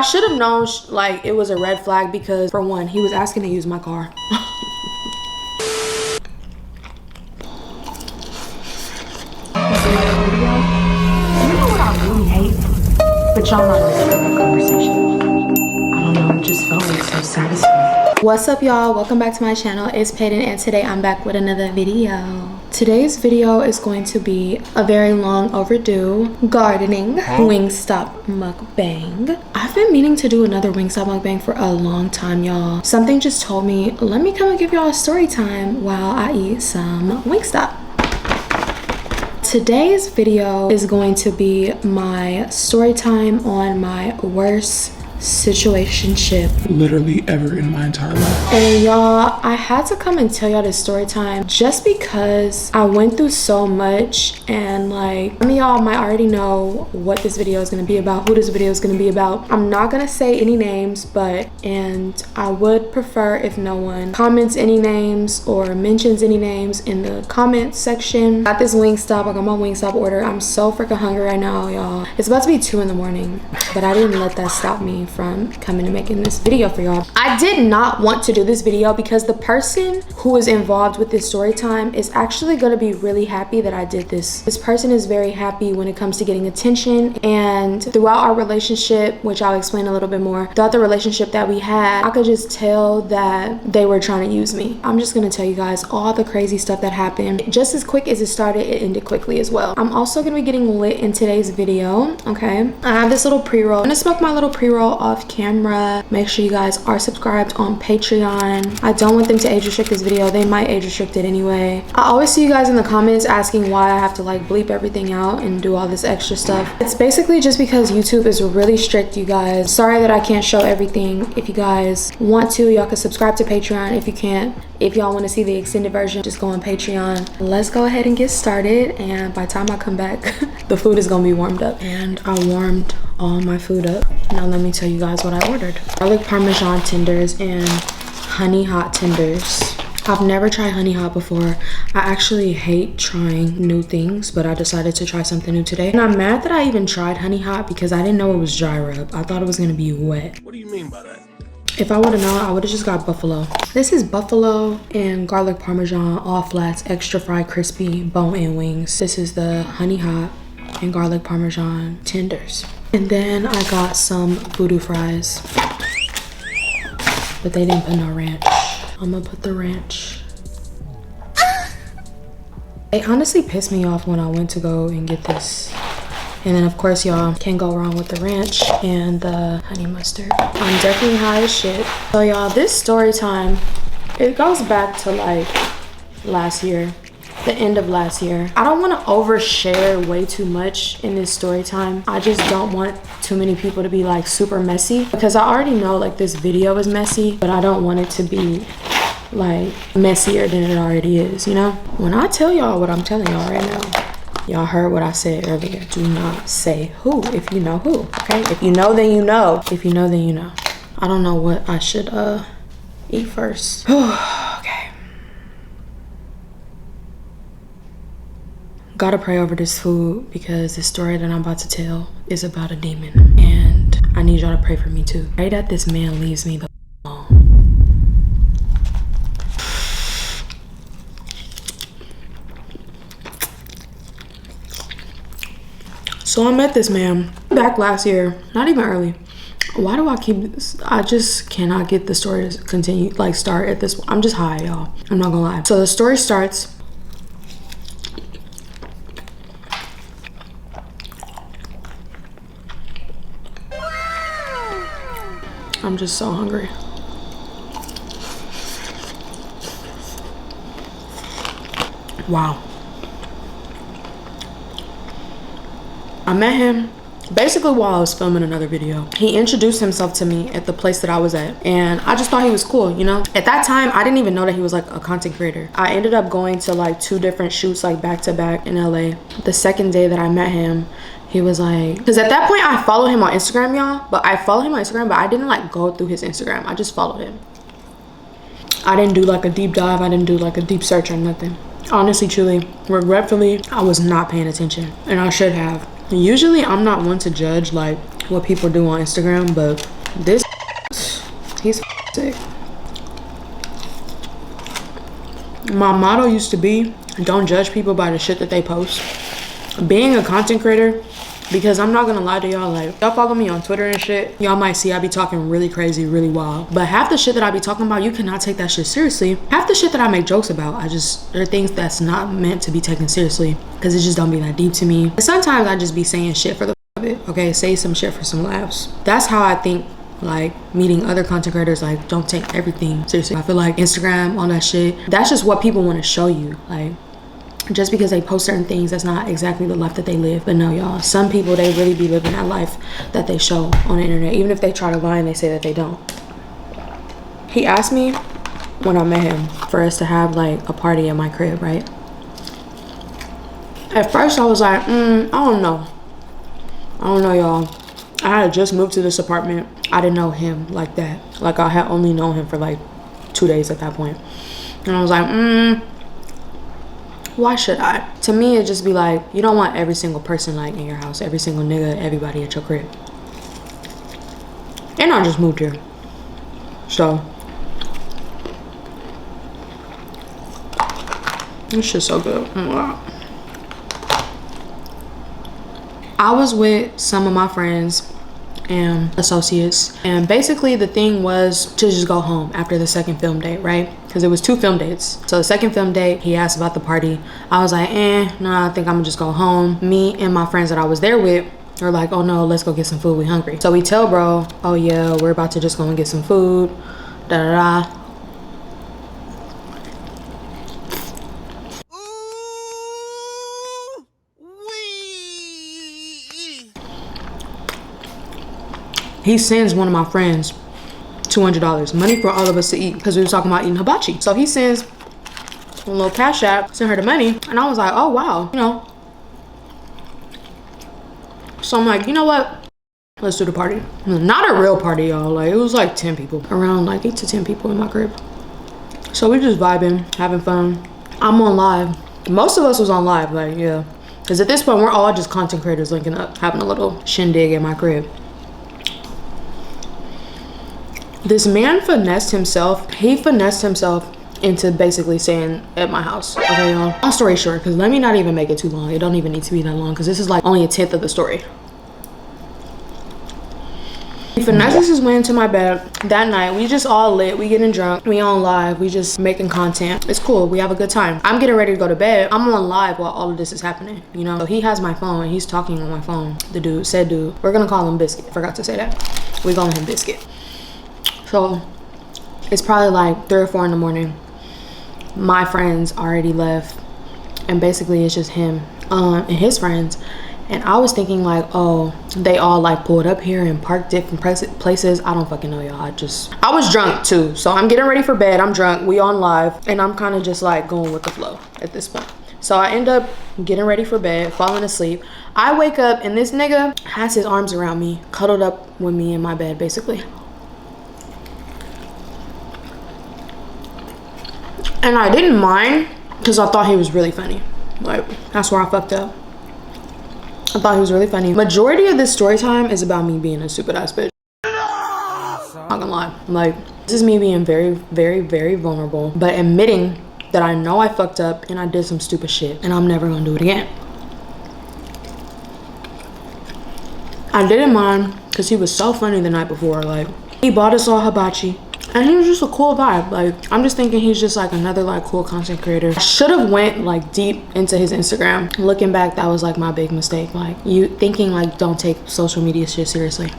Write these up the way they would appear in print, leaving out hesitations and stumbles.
I should have known like it was a red flag because for one, he was asking to use my car. But y'all not listening to that conversation. I don't know, it just felt like so satisfying. What's up, y'all? Welcome back to my channel. It's Payton, and today I'm back with another video. Today's video is going to be a very long overdue gardening WINGSTOP mukbang. I've been meaning to do another WINGSTOP mukbang for a long time, y'all. Something just told me, let me come and give y'all a story time while I eat some WINGSTOP. Today's video is going to be my story time on my worst situationship literally ever in my entire life. And y'all, I had to come and tell y'all this story time just because I went through so much, and like some of y'all might already know what this video is going to be about, who this video is going to be about. I'm not going to say any names, and I would prefer if no one comments any names or mentions any names in the comments section. Got this WINGSTOP, I got my WINGSTOP order. I'm so freaking hungry right now, y'all. It's about to be 2 in the morning, but I didn't let that stop me from coming and making this video for y'all. I did not want to do this video because the person who is involved with this story time is actually going to be really happy that I did this. This person is very happy when it comes to getting attention, and throughout our relationship, which I'll explain a little bit more, throughout the relationship that we had, I could just tell that they were trying to use me. I'm just going to tell you guys all the crazy stuff that happened. Just as quick as it started, it ended quickly as well. I'm also going to be getting lit in today's video, okay? I have this little pre-roll. I'm going to smoke my little pre-roll off camera. Make sure you guys are subscribed on Patreon. I don't want them to age restrict this video. They might age restrict it anyway. I always see you guys in the comments asking why I have to like bleep everything out and do all this extra stuff. It's basically just because YouTube is really strict, you guys. Sorry that I can't show everything. If you guys want to, y'all can subscribe to Patreon. If you can't, if y'all want to see the extended version, just go on Patreon. Let's go ahead and get started, and by the time I come back the food is gonna be warmed up. And I warmed all my food up. Now let me tell you guys what I ordered. Garlic parmesan tenders and honey hot tenders. I've never tried honey hot before. I actually hate trying new things, but I decided to try something new today. And I'm mad that I even tried honey hot because I didn't know it was dry rub. I thought it was gonna be wet. What do you mean by that? If I would have known, I would have just got buffalo. This is buffalo and garlic parmesan, all flats, extra fried crispy, bone-in wings. This is the honey hot and garlic parmesan tenders. And then I got some voodoo fries, but they didn't put no ranch. I'm gonna put the ranch. It honestly pissed me off when I went to go and get this. And then of course, y'all can't go wrong with the ranch and the honey mustard. I'm definitely high as shit. So y'all, this story time, it goes back to like last year, the end of last year. I don't want to overshare way too much in this story time. I just don't want too many people to be like super messy, because I already know like this video is messy, but I don't want it to be like messier than it already is, you know? When I tell y'all what I'm telling y'all right now, y'all heard what I said earlier. Do not say who if you know who, okay? If you know, then you know. If you know, then you know. I don't know what I should eat first. Okay. Gotta pray over this food because the story that I'm about to tell is about a demon. And I need y'all to pray for me too. Pray that this man leaves me the alone. So I met this man back last year, not even early. Why do I keep this? I just cannot get the story to continue, like start at this. I'm just high, y'all. I'm not gonna lie. So the story starts. I'm just so hungry. Wow. I met him basically while I was filming another video. He introduced himself to me at the place that I was at, and I just thought he was cool, you know? At that time, I didn't even know that he was like a content creator. I ended up going to like 2 different shoots like back to back in LA. The second day that I met him, he was like, because at that point I follow him on Instagram, y'all, but I didn't like go through his Instagram. I just followed him. I didn't do like a deep dive. I didn't do like a deep search or nothing. Honestly, truly, regretfully, I was not paying attention, and I should have. Usually I'm not one to judge like what people do on Instagram, but this, he's sick. My motto used to be, don't judge people by the shit that they post. Being a content creator, because I'm not gonna lie to y'all, like, y'all follow me on Twitter and shit, y'all might see I be talking really crazy, really wild, but half the shit that I be talking about, you cannot take that shit seriously. Half the shit that I make jokes about, there are things that's not meant to be taken seriously, because it just don't be that deep to me. And sometimes I just be saying shit for the of it, okay? Say some shit for some laughs. That's how I think, like, meeting other content creators, like, don't take everything seriously. I feel like Instagram, all that shit, that's just what people want to show you. Like, just because they post certain things, that's not exactly the life that they live. But no, y'all, some people, they really be living that life that they show on the internet. Even if they try to lie and they say that they don't. He asked me when I met him for us to have like a party at my crib, right? At first I was like, I don't know, y'all. I had just moved to this apartment. I didn't know him like that. Like, I had only known him for like 2 days at that point. And I was like, why should I? To me, it just be like, you don't want every single person like in your house, every single nigga, everybody at your crib. And I just moved here. So, this shit's so good. I was with some of my friends and associates, and basically the thing was to just go home after the second film date, right? Because it was 2 film dates. So the second film date, he asked about the party. I was like, nah, I think I'm gonna just go home. Me and my friends that I was there with were like, oh no, let's go get some food, we hungry. So we tell bro, oh yeah, we're about to just go and get some food, da da da. He sends one of my friends $200, money for all of us to eat, because we were talking about eating hibachi. So he sends a little cash app, sent her the money, and I was like, oh wow, you know. So I'm like, you know what? Let's do the party. Not a real party, y'all. Like, it was like 10 people, around like 8 to 10 people in my crib. So we just vibing, having fun. I'm on live. Most of us was on live, like, yeah. Because at this point, we're all just content creators linking up, having a little shindig at my crib. This man finessed himself. He finessed himself into basically staying at my house. Okay, y'all. Long story short, because let me not even make it too long. It don't even need to be that long, because this is like only a 10th of the story. He finesses his way into my bed that night. We just all lit. We getting drunk. We on live. We just making content. It's cool. We have a good time. I'm getting ready to go to bed. I'm on live while all of this is happening, you know? So he has my phone. He's talking on my phone. The dude, said dude. We're gonna call him Biscuit. Forgot to say that. We calling him Biscuit. So it's probably like 3 or 4 in the morning. My friends already left, and basically it's just him and his friends. And I was thinking like, oh, they all like pulled up here and parked different places. I don't fucking know, y'all. I was drunk too. So I'm getting ready for bed. I'm drunk. We on live, and I'm kind of just like going with the flow at this point. So I end up getting ready for bed, falling asleep. I wake up and this nigga has his arms around me, cuddled up with me in my bed, basically. And I didn't mind, because I thought he was really funny. Like, that's where I fucked up. I thought he was really funny. Majority of this story time is about me being a stupid ass bitch. Not gonna lie. Like, this is me being very, very, very vulnerable, but admitting that I know I fucked up and I did some stupid shit, and I'm never gonna do it again. I didn't mind, because he was so funny the night before. Like, he bought us all hibachi. And he was just a cool vibe. Like, I'm just thinking he's just like another like cool content creator. I should have went like deep into his Instagram. Looking back, that was like my big mistake. Like, you thinking like, don't take social media shit seriously.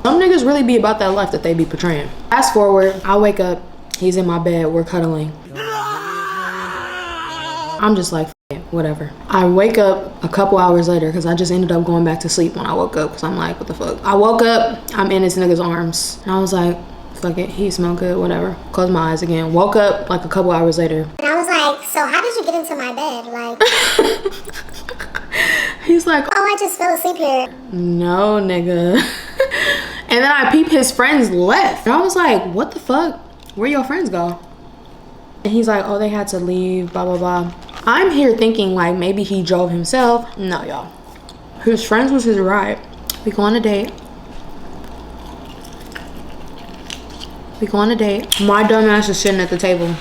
Some niggas really be about that life that they be portraying. Fast forward, I wake up, he's in my bed, we're cuddling. I'm just like, whatever. I wake up a couple hours later, because I just ended up going back to sleep when I woke up, because I'm like, what the fuck? I woke up, I'm in this nigga's arms, and I was like, fuck it, he smelled good, whatever. Closed my eyes again. Woke up like a couple hours later. And I was like, so how did you get into my bed? Like, he's like, oh, I just fell asleep here. No, nigga. And then I peeped his friends left. And I was like, what the fuck? Where your friends go? And he's like, oh, they had to leave, blah, blah, blah. I'm here thinking like maybe he drove himself. No, y'all. His friends was his ride. We go on a date. We go on a date. My dumb ass is sitting at the table.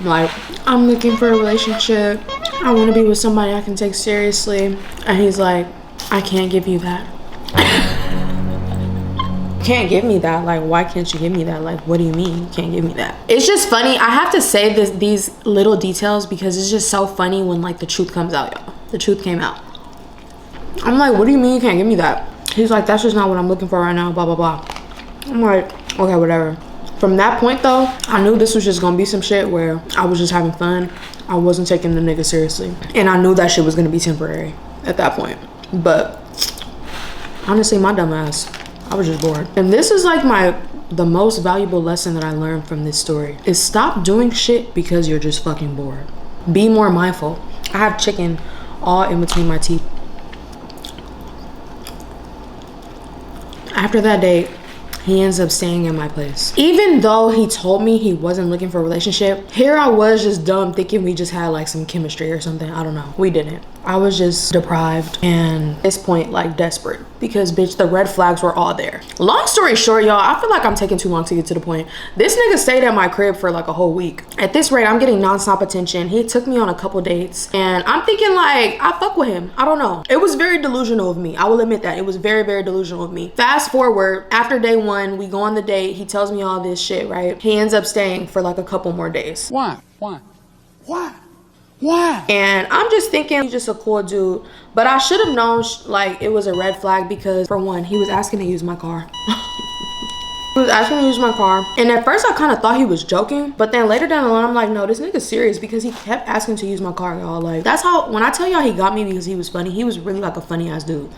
Like, I'm looking for a relationship. I want to be with somebody I can take seriously. And he's like, I can't give you that. You can't give me that. Like, why can't you give me that? Like, what do you mean you can't give me that? It's just funny. I have to say these little details because it's just so funny when like the truth comes out, y'all. The truth came out. I'm like, what do you mean you can't give me that? He's like, that's just not what I'm looking for right now, blah, blah, blah. I'm like, okay, whatever. From that point though, I knew this was just gonna be some shit where I was just having fun. I wasn't taking the nigga seriously. And I knew that shit was gonna be temporary at that point. But honestly, my dumb ass, I was just bored. And this is like the most valuable lesson that I learned from this story is stop doing shit because you're just fucking bored. Be more mindful. I have chicken all in between my teeth. After that date, he ends up staying in my place. Even though he told me he wasn't looking for a relationship, here I was just dumb thinking we just had like some chemistry or something. I don't know. We didn't. I was just deprived and at this point like desperate because bitch, the red flags were all there. Long story short, y'all, I feel like I'm taking too long to get to the point. This nigga stayed at my crib for like a whole week. At this rate, I'm getting nonstop attention. He took me on a couple dates and I'm thinking like, I fuck with him. I don't know. It was very delusional of me. I will admit that. It was very, very delusional of me. Fast forward, after day one, we go on the date. He tells me all this shit, right? He ends up staying for like a couple more days. Why? And I'm just thinking he's just a cool dude. But I should have known like it was a red flag because for one, he was asking to use my car. He was asking to use my car. And at first I kind of thought he was joking. But then later down the line, I'm like, no, this nigga's serious because he kept asking to use my car, y'all. Like, that's how, when I tell y'all he got me because he was funny, he was really like a funny ass dude.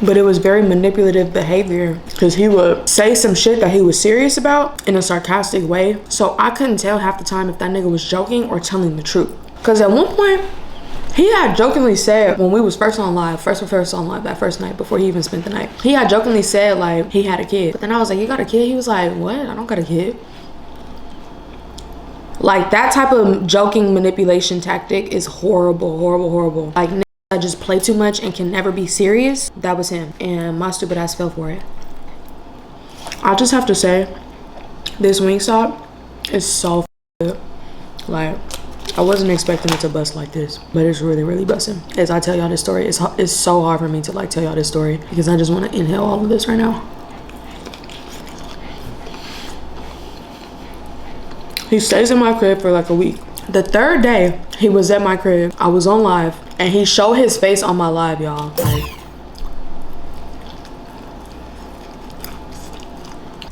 But it was very manipulative behavior because he would say some shit that he was serious about in a sarcastic way. So I couldn't tell half the time if that nigga was joking or telling the truth. Because at one point, he had jokingly said when we was first on live that first night before he even spent the night, he had jokingly said like he had a kid. But then I was like, you got a kid? He was like, what? I don't got a kid. Like that type of joking manipulation tactic is horrible, horrible, horrible. Like I just play too much and can never be serious. That was him, and my stupid ass fell for it. I just have to say, this WINGSTOP is so good. Like, I wasn't expecting it to bust like this, but it's really, really busting. As I tell y'all this story, it's so hard for me to like tell y'all this story because I just want to inhale all of this right now. He stays in my crib for like a week. The third day he was at my crib, I was on live, and he showed his face on my live, y'all. Like,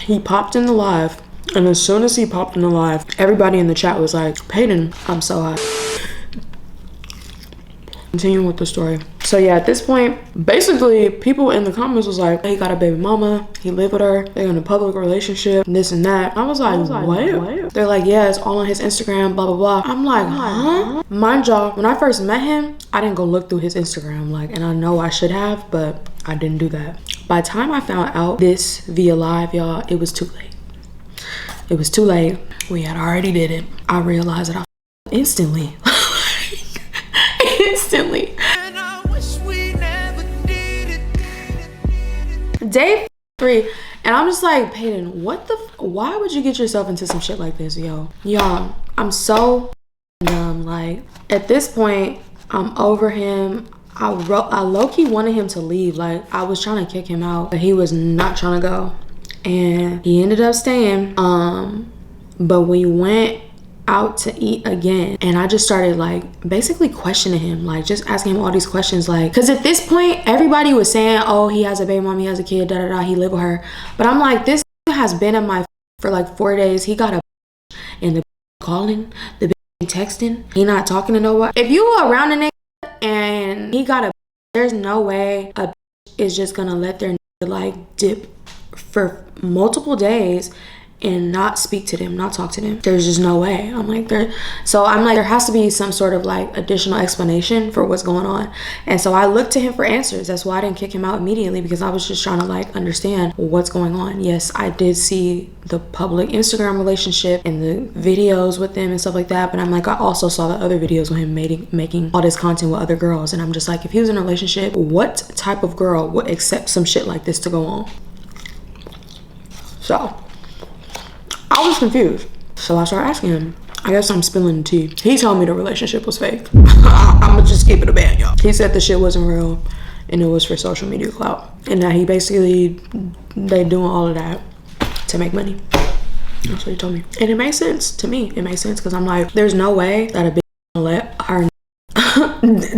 he popped in the live, and as soon as he popped in the live, everybody in the chat was like, Payton, I'm so hot. Continuing with the story. So yeah, at this point, basically people in the comments was like, he got a baby mama, he lived with her, they're in a public relationship, this and that. I was like, what? They're like, yeah, it's all on his Instagram, blah, blah, blah. I'm like, huh? Mind y'all, when I first met him, I didn't go look through his Instagram, like, and I know I should have, but I didn't do that. By the time I found out this via live, y'all, it was too late. It was too late. We had already did it. I realized that I instantly. Instantly. Day 3, and I'm just like, Payton, why would you get yourself into some shit like this, yo? Y'all, I'm so dumb. Like, at this point, I'm over him. I low-key wanted him to leave. Like, I was trying to kick him out, but he was not trying to go. And he ended up staying. But we went out to eat again, and I just started like basically questioning him, like just asking him all these questions, like, because at this point everybody was saying, oh, he has a baby mom, he has a kid, da da da, he lived with her. But I'm like, this has been in my for like 4 days. He got a and the calling, the texting, he not talking to nobody. If you around a nigga and he got a, there's no way a is just gonna let their like dip for multiple days and not speak to them, not talk to them. There's just no way. I'm like, there has to be some sort of like additional explanation for what's going on. And so I looked to him for answers. That's why I didn't kick him out immediately, because I was just trying to like understand what's going on. Yes, I did see the public Instagram relationship and the videos with them and stuff like that, but I'm like, I also saw the other videos with him making all this content with other girls, and I'm just like, if he was in a relationship, what type of girl would accept some shit like this to go on? So I was confused. So I started asking him. I guess I'm spilling the tea. He told me the relationship was fake. I'ma just keep it a band, y'all. He said the shit wasn't real and it was for social media clout. And that he basically, they doing all of that to make money. That's what he told me. And it makes sense to me. It makes sense because I'm like, there's no way that a bitch gonna let her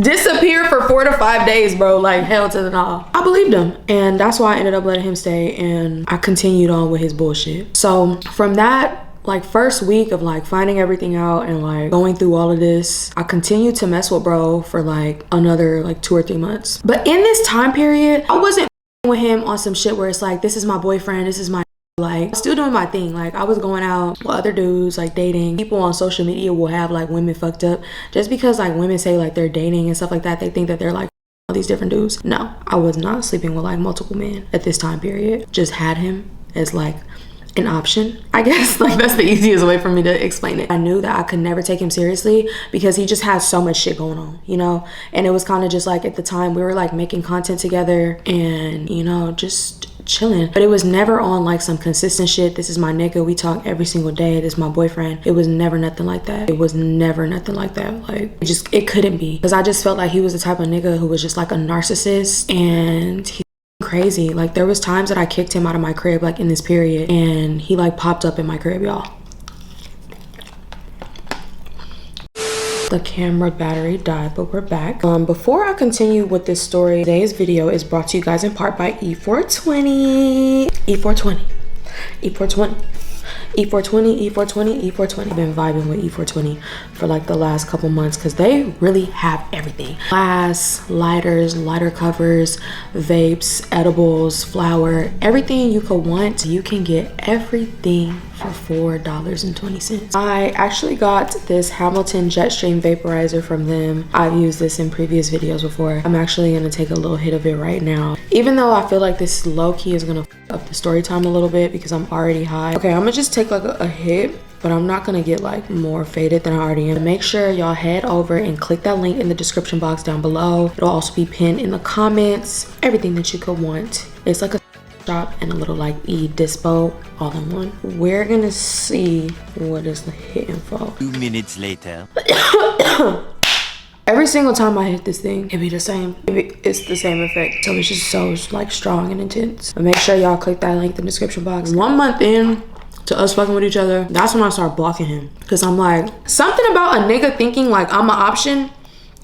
disappear for 4 to 5 days, bro. Like, hell to the no. I believed him, and that's why I ended up letting him stay, and I continued on with his bullshit. So from that like first week of like finding everything out and like going through all of this, I continued to mess with bro for like another like 2 or 3 months. But in this time period, I wasn't with him on some shit where it's like, this is my boyfriend, this is my, like, still doing my thing. Like, I was going out with other dudes, like dating. People on social media will have like women fucked up just because like women say like they're dating and stuff like that. They think that they're like all these different dudes. No, I was not sleeping with like multiple men at this time period. Just had him as like an option, I guess. Like, that's the easiest way for me to explain it. I knew that I could never take him seriously because he just had so much shit going on, you know? And it was kind of just like, at the time we were like making content together and, you know, just chilling, but it was never on like some consistent shit. This is my nigga, we talk every single day, this is my boyfriend. It was never nothing like that. It was never nothing like that. Like, it couldn't be, because I just felt like he was the type of nigga who was just like a narcissist, and he crazy. Like, there was times that I kicked him out of my crib like in this period, and he like popped up in my crib, y'all. The camera battery died, but we're back. Before I continue with this story, today's video is brought to you guys in part by E420. E420. E420. E420, E420, E420. I've been vibing with E420 for like the last couple months because they really have everything. Glass, lighters, lighter covers, vapes, edibles, flour, everything you could want. You can get everything for $4.20. I actually got this Hamilton Jetstream vaporizer from them. I've used this in previous videos before. I'm actually gonna take a little hit of it right now, even though I feel like this low-key is gonna f up the story time a little bit because I'm already high. Okay, I'm gonna just take like a hit, but I'm not gonna get like more faded than I already am. Make sure y'all head over and click that link in the description box down below. It'll also be pinned in the comments. Everything that you could want. It's like a shop and a little like e-dispo all in one. We're gonna see what is the hitting for. 2 minutes later. Every single time I hit this thing, it be the same. It's the same effect. So it's just so like strong and intense. But make sure y'all click that link in the description box. 1 month in to us fucking with each other, that's when I start blocking him. Cause I'm like, something about a nigga thinking like I'm an option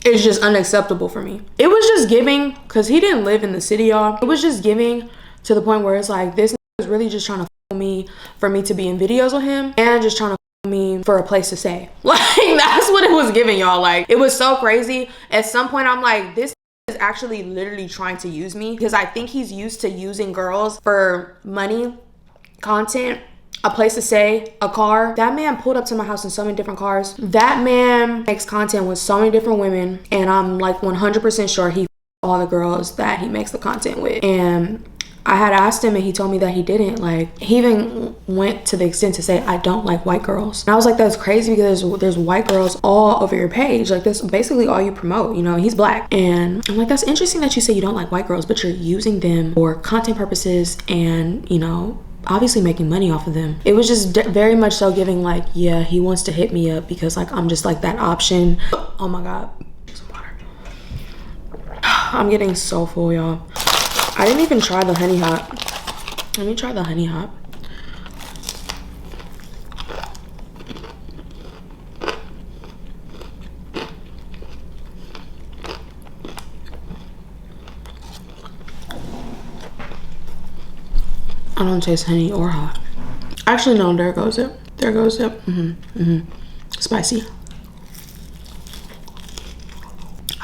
is just unacceptable for me. It was just giving, cause he didn't live in the city, y'all. It was just giving to the point where it's like, this is really just trying to f me for me to be in videos with him, and just trying to f me for a place to stay. Like, that's what it was giving, y'all. Like, it was so crazy. At some point I'm like, this is actually literally trying to use me, because I think he's used to using girls for money, content, a place to stay, a car. That man pulled up to my house in so many different cars. That man makes content with so many different women, and I'm like 100% sure he all the girls that he makes the content with. And I had asked him and he told me that he didn't. Like, he even went to the extent to say, I don't like white girls. And I was like, that's crazy, because there's white girls all over your page. Like, that's basically all you promote, you know. He's black. And I'm like, that's interesting that you say you don't like white girls, but you're using them for content purposes and, you know, obviously making money off of them. It was just very much so giving like, yeah, he wants to hit me up because like I'm just like that option. Oh my God, some water. I'm getting so full, y'all. I didn't even try the honey hot. Let me try the honey hot. I don't taste honey or hot. Actually, no, there goes it. There goes it. Spicy.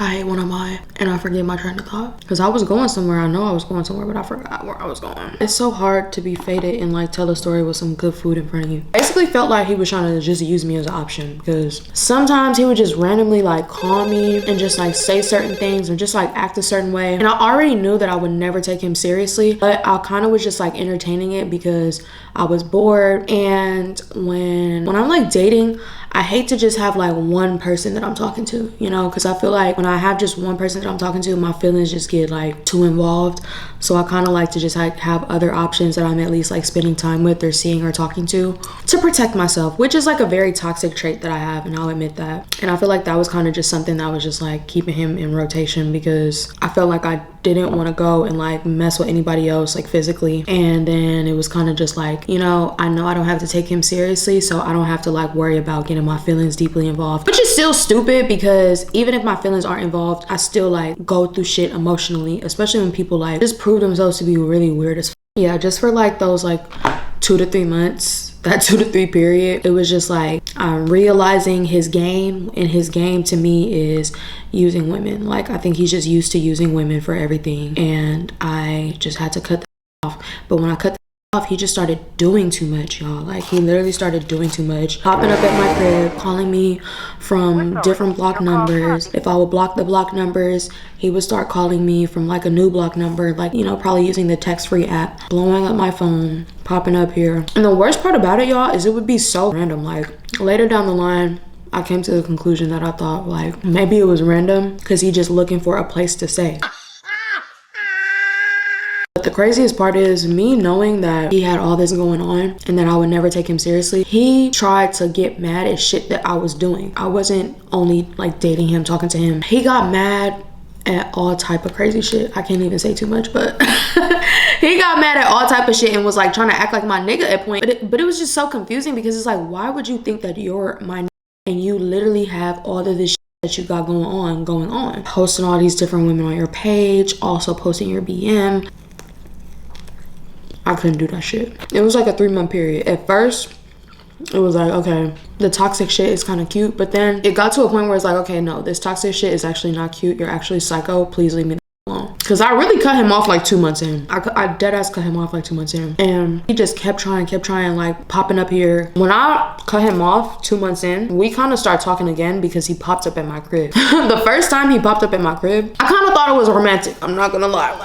I hate when I'm high and I forget my train of thought. Because I was going somewhere. I know I was going somewhere, but I forgot where I was going. It's so hard to be faded and like tell a story with some good food in front of you. Basically felt like he was trying to just use me as an option, because sometimes he would just randomly like call me and just like say certain things or just like act a certain way. And I already knew that I would never take him seriously, but I kind of was just like entertaining it because I was bored. And when I'm like dating, I hate to just have like one person that I'm talking to, you know, because I feel like when I have just one person that I'm talking to, my feelings just get like too involved. So I kind of like to just like have other options that I'm at least like spending time with or seeing or talking to protect myself, which is like a very toxic trait that I have, and I'll admit that. And I feel like that was kind of just something that was just like keeping him in rotation, because I felt like I didn't want to go and like mess with anybody else like physically. And then it was kind of just like, you know I don't have to take him seriously, so I don't have to like worry about getting my feelings deeply involved, which is still stupid, because even if my feelings aren't involved, I still like go through shit emotionally, especially when people like just prove themselves to be really weird as yeah, just for like those like 2 to 3 months, that 2 to 3 period, it was just like I'm realizing his game, and his game to me is using women. Like I think he's just used to using women for everything, and I just had to cut that off. But when I cut off, he just started doing too much, y'all. Like he literally started doing too much, popping up at my crib, calling me from different block numbers. If I would block the block numbers, he would start calling me from like a new block number, like, you know, probably using the text-free app, blowing up my phone, popping up here. And the worst part about it, y'all, is it would be so random. Like later down the line, I came to the conclusion that I thought like maybe it was random because he just looking for a place to stay. But the craziest part is me knowing that he had all this going on and that I would never take him seriously. He tried to get mad at shit that I was doing. I wasn't only like dating him, talking to him. He got mad at all type of crazy shit. I can't even say too much, but he got mad at all type of shit and was like trying to act like my nigga at point. But it was just so confusing, because it's like, why would you think that you're my nigga and you literally have all of this shit that you got going on? Posting all these different women on your page, also posting your BM. I couldn't do that shit. It was like a 3-month period. At first, it was like, okay, the toxic shit is kind of cute. But then it got to a point where it's like, okay, no, this toxic shit is actually not cute. You're actually psycho. Please leave me alone. Because I really cut him off like 2 months in. I dead ass cut him off like 2 months in. And he just kept trying, like popping up here. When I cut him off 2 months in, we kind of start talking again because he popped up at my crib. The first time he popped up at my crib, I kind of thought it was romantic. I'm not gonna lie.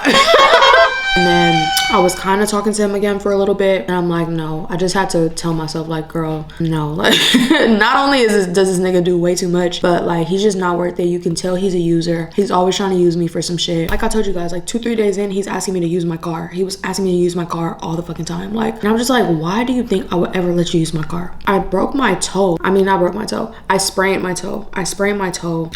And then I was kind of talking to him again for a little bit, and I'm like, no. I just had to tell myself, like, girl, no. Like, not only does this nigga do way too much, but like he's just not worth it. You can tell he's a user. He's always trying to use me for some shit. Like I told you guys, like 2-3 days in, he's asking me to use my car. He was asking me to use my car all the fucking time. Like, and I'm just like, why do you think I would ever let you use my car? I broke my toe. I mean, not broke my toe. I sprained my toe.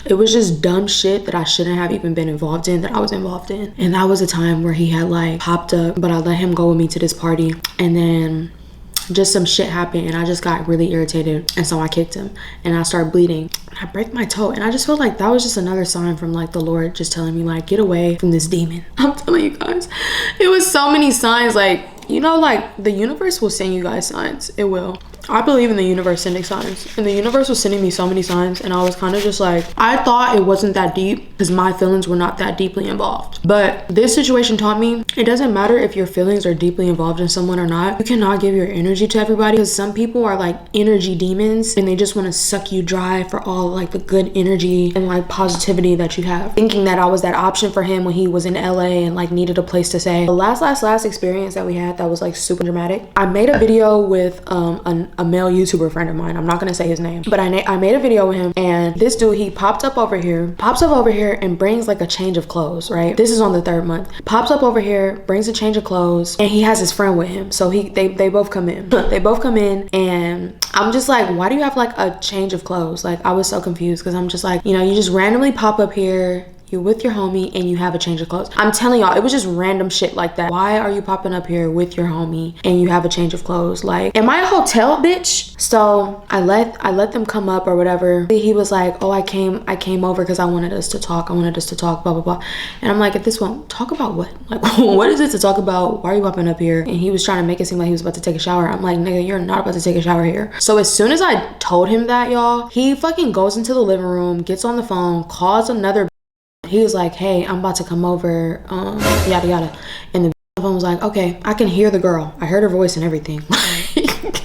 It was just dumb shit that I shouldn't have even been involved in, that I was involved in. And that was a time where he had like popped up, but I let him go with me to this party, and then just some shit happened and I just got really irritated, and so I kicked him and I started bleeding. I break my toe, and I just felt like that was just another sign from like the Lord just telling me like, get away from this demon. I'm telling you guys, it was so many signs. Like, you know, like the universe will send you guys signs. It will. I believe in the universe sending signs, and the universe was sending me so many signs, and I was kind of just like, I thought it wasn't that deep because my feelings were not that deeply involved. But this situation taught me it doesn't matter if your feelings are deeply involved in someone or not. You cannot give your energy to everybody, because some people are like energy demons and they just want to suck you dry for all like the good energy and like positivity that you have, thinking that I was that option for him when he was in LA and like needed a place to stay. The last experience that we had that was like super dramatic, I made a video with a male YouTuber friend of mine. I'm not gonna say his name, but I made a video with him, and this dude, he pops up over here and brings like a change of clothes, right? This is on the 3rd month. Pops up over here, brings a change of clothes, and he has his friend with him. So they both come in. They both come in, and I'm just like, why do you have like a change of clothes? Like, I was so confused, because I'm just like, you know, you just randomly pop up here, you're with your homie, and you have a change of clothes. I'm telling y'all, it was just random shit like that. Why are you popping up here with your homie and you have a change of clothes? Like, am I a hotel bitch? So I let them come up or whatever. He was like, oh, I came over because I wanted us to talk, blah blah blah. And I'm like, at this point, talk about what? Like, what is it to talk about? Why are you popping up here? And he was trying to make it seem like he was about to take a shower. I'm like, nigga, you're not about to take a shower here. So as soon as I told him that, y'all, he fucking goes into the living room, gets on the phone, calls another He was like, hey, I'm about to come over, yada yada. And the phone was like, okay, I can hear the girl. I heard her voice and everything.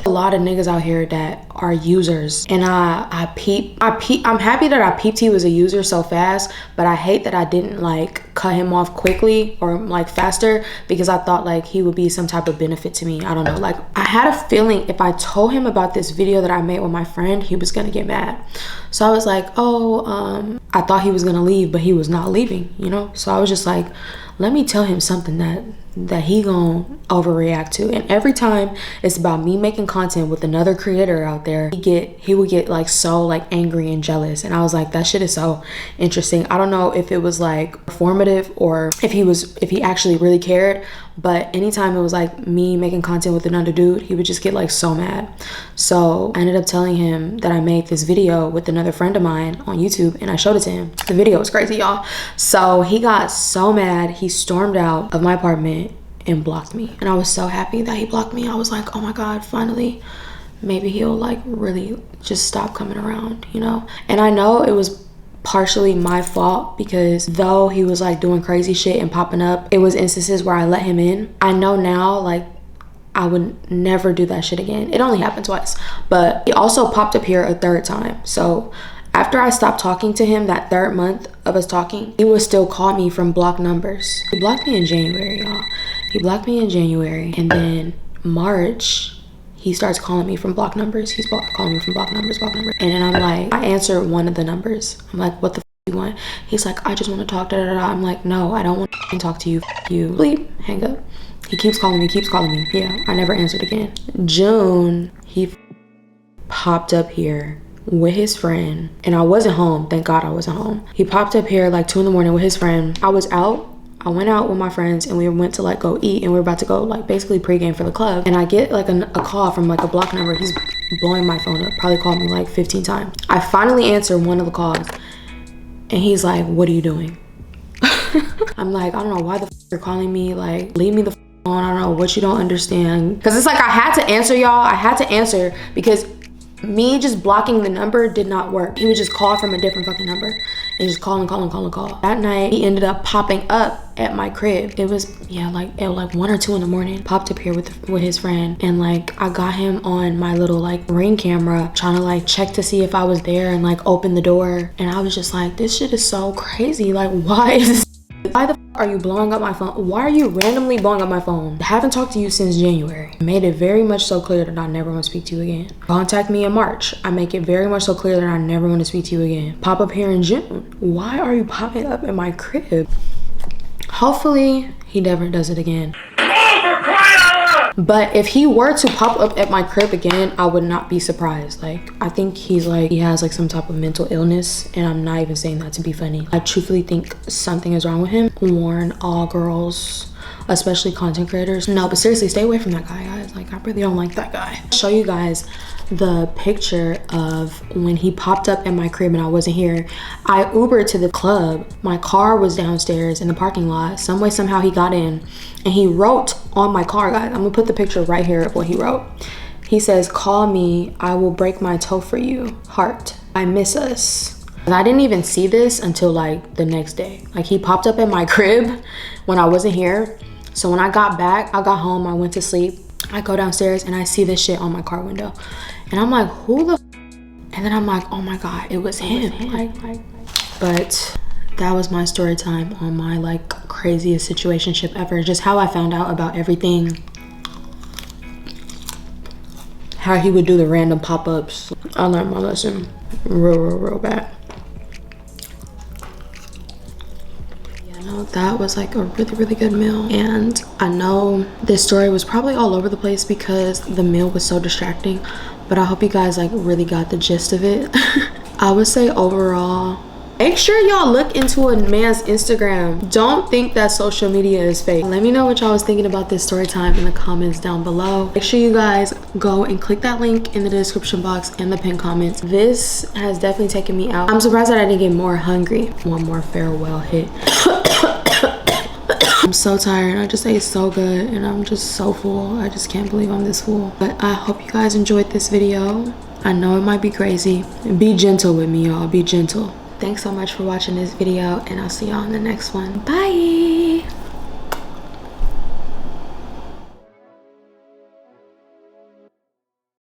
A lot of niggas out here that are users, and I'm happy that I peeped he was a user so fast, but I hate that I didn't like cut him off quickly or like faster, because I thought like he would be some type of benefit to me. I don't know, like I had a feeling if I told him about this video that I made with my friend, he was gonna get mad. So I was like, oh, I thought he was gonna leave, but he was not leaving, you know? So I was just like, let me tell him something that he gonna overreact to. And every time it's about me making content with another creator out there, he would get like so like angry and jealous. And I was like, that shit is so interesting. I don't know if it was like performative or if he actually really cared, but anytime it was like me making content with another dude, he would just get like so mad. So I ended up telling him that I made this video with another friend of mine on YouTube, and I showed it to him. The video was crazy, y'all. So he got so mad, he stormed out of my apartment and blocked me. And I was so happy that he blocked me. I was like, oh my God, finally, maybe he'll like really just stop coming around, you know? And I know it was partially my fault, because though he was like doing crazy shit and popping up, it was instances where I let him in. I know now, like, I would never do that shit again. It only happened twice, but he also popped up here a third time. So after I stopped talking to him, that third month of us talking, he would still call me from blocked numbers. He blocked me in January, y'all. He blocked me in January, and then March, he starts calling me from blocked numbers. He's calling me from blocked numbers. And then I'm like, I answer one of the numbers. I'm like, what the f you want? He's like, I just want to talk, da da da. I'm like, no, I don't want to talk to you. You bleep, hang up. He keeps calling me. Yeah, I never answered again. June, he popped up here with his friend, and I wasn't home. Thank God I wasn't home. He popped up here like 2 in the morning with his friend. I was out. I went out with my friends, and we went to like go eat, and we were about to go like basically pregame for the club. And I get like a call from like a block number. He's blowing my phone up. Probably called me like 15 times. I finally answered one of the calls, and he's like, what are you doing? I'm like, I don't know why the f you're calling me. Like, leave me the f alone. I don't know what you don't understand. Because it's like I had to answer, y'all. I had to answer because me just blocking the number did not work. He would just call from a different fucking number and just call. That night, he ended up popping up at my crib. It was, yeah, like at like 1 or 2 in the morning. Popped up here with his friend, and like I got him on my little like Ring camera, trying to like check to see if I was there and like open the door. And I was just like, this shit is so crazy. Like, why is this? Why the f are you blowing up my phone? Why are you randomly blowing up my phone? I haven't talked to you since January. I made it very much so clear that I never want to speak to you again. Contact me in March. I make it very much so clear that I never want to speak to you again. Pop up here in June. Why are you popping up in my crib? Hopefully he never does it again. But if he were to pop up at my crib again, I would not be surprised. Like, I think he has like some type of mental illness, and I'm not even saying that to be funny. I truthfully think something is wrong with him. Warn all girls, especially content creators. No, but seriously, stay away from that guy, guys. Like, I really don't like that guy. I'll show you guys the picture of when he popped up at my crib and I wasn't here. I Ubered to the club. My car was downstairs in the parking lot. Some way, somehow he got in, and he wrote on my car, guys. I'm gonna put the picture right here of what he wrote. He says, call me, I will break my toe for you, heart, I miss us. And I didn't even see this until like the next day. Like, he popped up at my crib when I wasn't here. So when I got back, I got home, I went to sleep. I go downstairs and I see this shit on my car window. And I'm like, who the f? And then I'm like, oh my God, it was him. But that was my story time on my like craziest situationship ever. Just how I found out about everything. How he would do the random pop-ups. I learned my lesson real bad. That was like a really good meal, and I know this story was probably all over the place because the meal was so distracting, but I hope you guys like really got the gist of it. I would say overall, make sure y'all look into a man's Instagram. Don't think that social media is fake. Let me know what y'all was thinking about this story time in the comments down below. Make sure you guys go and click that link in the description box and the pinned comments. This has definitely taken me out. I'm surprised that I didn't get more hungry. One more farewell hit. I'm so tired. I just ate so good and I'm just so full. I just can't believe I'm this full. But I hope you guys enjoyed this video. I know it might be crazy. Be gentle with me, y'all. Be gentle. Thanks so much for watching this video, and I'll see y'all in the next one. Bye.